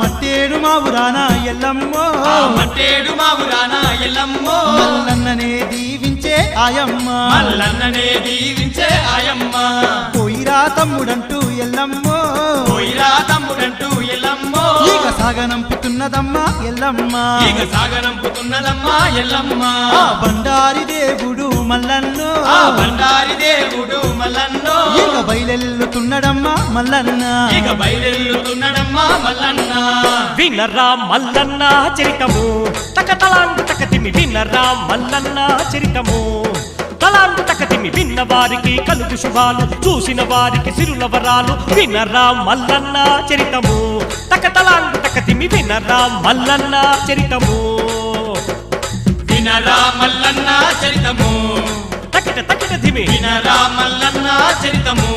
మట్టేడు మావురాన ఎల్లమ్మో మట్టేడు మావురాన ఎల్లమ్మో మల్లన్ననే దీవించే ఆయమ్మ మల్లన్ననే దీవించే ఆయమ్మ పోయిరా తమ్ముడంటూ ఎల్లమ్మో పోయిరా తమ్ముడంటూ ఎల్లమ్మో ఇక సాగనంపుతున్నదమ్మా ఎల్లమ్మ ఇక సాగనంపుతున్నదమ్మా ఎల్లమ్మ బండారి దేవుడు మల్లన్నో బండారి దేవుడు మల్లన్నో ఇక బయలెల్లుతున్నడమ్మా మల్లన్న ఇక బయలెల్లుతున్నడమ్మా మల్లన్న వినరా మల్లన్న చరితము తకతలాంగు తకతిమి వినరా మల్లన్న చరితము తలాంగు తకతిమి విన్న వారికి కలుగు శుభాలు చూసిన వారికి సిరుల వరాలు వినరా మల్లన్న చరితము తకతలాంగు తకతిమి వినరా మల్లన్న చరితము వినరా మల్లన్న చరితము తకిట తకిట ధిమి వినరా మల్లన్న చరితము